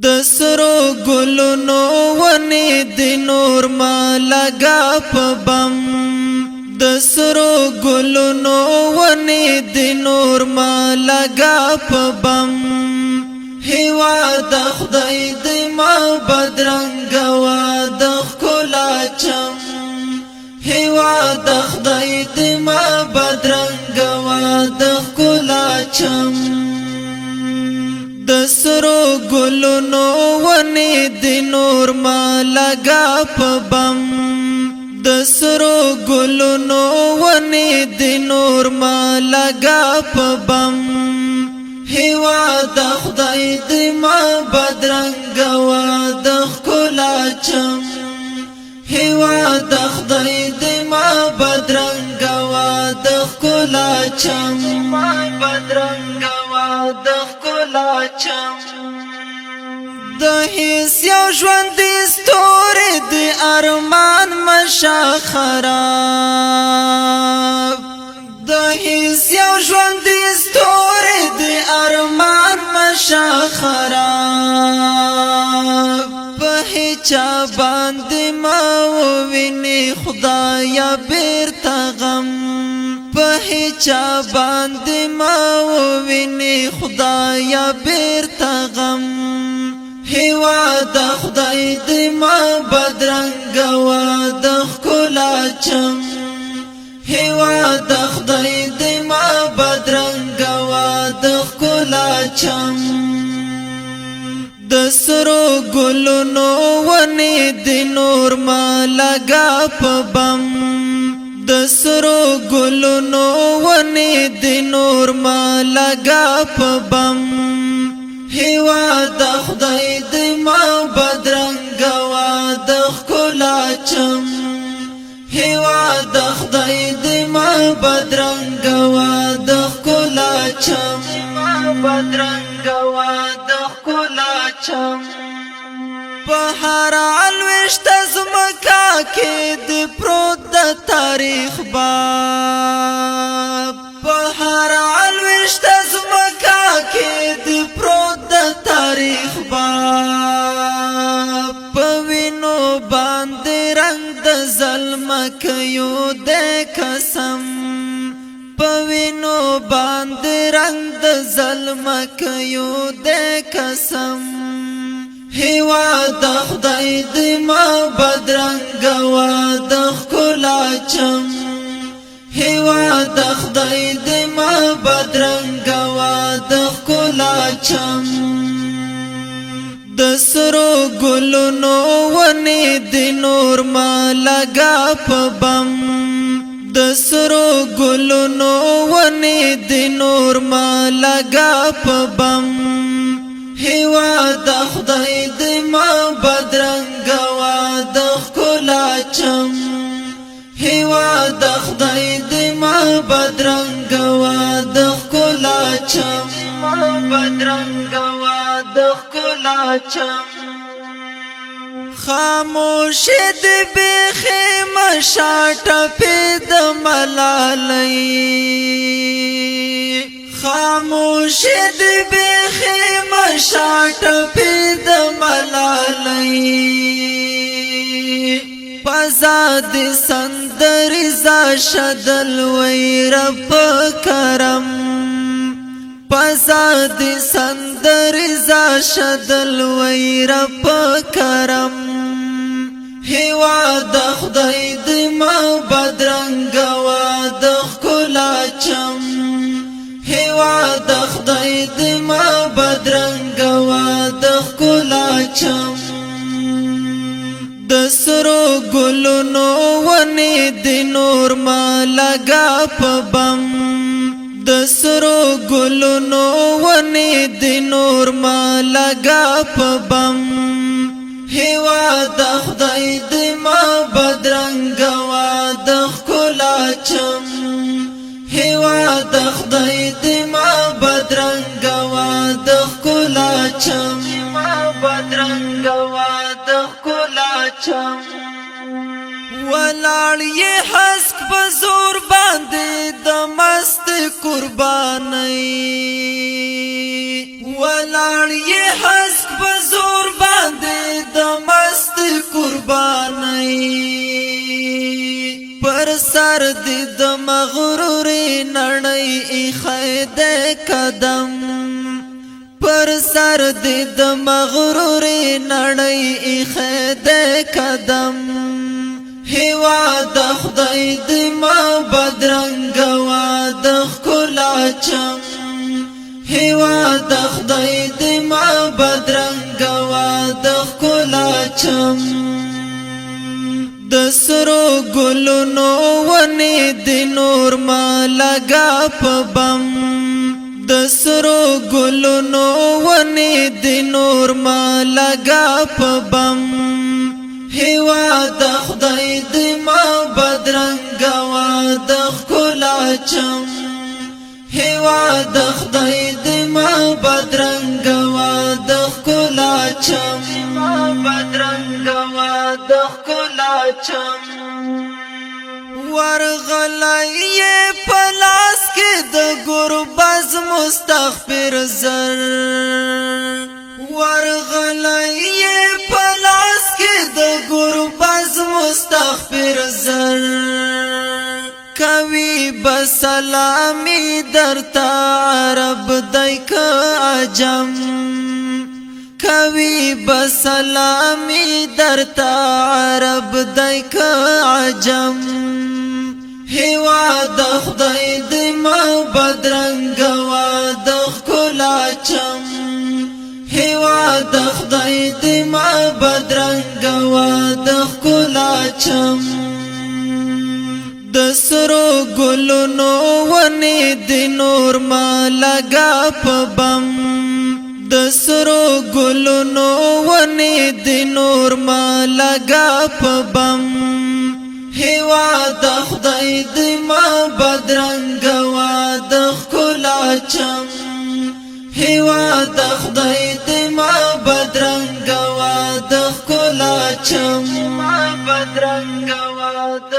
د سرو ګلونو ونې د نور ما لگا په بم د سرو ګلونو ونې د نور ما لگا په بم هوا د خدای د ما بدرنګ وا د ښکلا چم هوا د خدای د ما بدرنګ وا د ښکلا چم د سرو ګلونو ونې د نور ما لگا په بم د سرو ګلونو ونې د نور ما لگا په بم هوا د خدای د ما بدرنګ وا د ښکلا چم هوا د خدای د ما بدرنګ وا د ښکلا چم بدرنګ وا د ښکلا چم د هیڅ یو ژوندی ستوری د ارمان مشا خراب د هیڅ یو ژوندی ستوری د ارمان مشا خراب په هیچا باندې ما وویني خدایا بیرته غم په هیچا باندې ما وویني خدایا بیرته غم هوا د خدای د ما بدرنګ وا د ښکلا چم هوا د خدای د ما بدرنګ وا د ښکلا چم د سرو ګلونو ونې د نور ما لگا په بم د سرو ګلونو ونې د نور ما لگا په بم هوا د خدای د ما بدرنګ وا د ښکلا چم هوا د خدای د ما بدرنګ وا د ښکلا چم بدرنګ وا د ښکلا چم په هر الوشت زمکا کې د پروت د تاریخ باب په هر الوشت زمکا کې د پروت د تاریخ باب په وینو باندې رنگ د ظلم کيو د قسم په وینو باندې رنگ د ظلم کيو د قسم هوا د خدای د ما بدرنګ وا د ښکلا چم هوا د خدای د ما بدرنګ وا د ښکلا چم د سرو ګلونو ونې د نور ما لگا په بم د سرو ګلونو ونې د نور ما لگا په بم هوا د خدای د ما بدرنګ وا د ښکلا چم هوا د خدای د ما بدرنګ وا د ښکلا چم بدرنګ وا د ښکلا چم خاموش د بیخي مشاټه پد ملالای خاموش د بیخي مشاټه پد ملالای پزاد سندر ز شدل وی رب کرم پزاد سندر ز شدل وی رب کرم هوا د خدای د ما بدرنګ وا د ښکلا چم هوا د خدای د ما بدرنګ وا د ښکلا چم د سرو ګلونو ونې د نور ما لگا په بم د سرو ګلونو ونې د نور ما لگا په بم هوا د خدای د ما بدرنګ وا د ښکلا چم هوا د خدای د ما بدرنګ وا د ښکلا چم بدرنګ وا د ښکلا چم ولاړ یې حسک په زور باندې د مست قرباني ولاړ یې حسک په زور سر دی د مغرور نړۍ ایښی دی قدم پر سر دی د مغرور نړۍ ایښی دی قدم هیواد خدای دی ما بدرنګ واد ښکلا چم هیواد خدای دی ما بدرنګ واد ښکلا چم د سرو ګلونو ونې د نور ما لګا په بم د سرو ګلونو ونې د نور ما لګا په بم هیواد خدای دی ما بدرنګ واد ښکلا چم هیواد خدای دی ما بدرنګ واد ښکلا چم بدرنګ واد ښکلا چم ورغلی پلاس کې د ګربز مستغفر زر ورغلی پلاس کې د ګربز مستغفر زر کوي بسلامی درتا عرب دیک عجم کوي بسلامی درتا عرب دیک عجم هیواد خدای دی ما بدرنګ واد ښکلا چم هیواد خدای دی ما بدرنګ واد ښکلا چم د سرو ګلونو ونې د نور ما لګا په بم د سرو ګلونو ونې د نور ما لګا په بم هیواد خدای دی ما بدرنګ واد ښکلا چم هیواد خدای دی ما بدرنګ واد ښکلا چم بدرنګ واد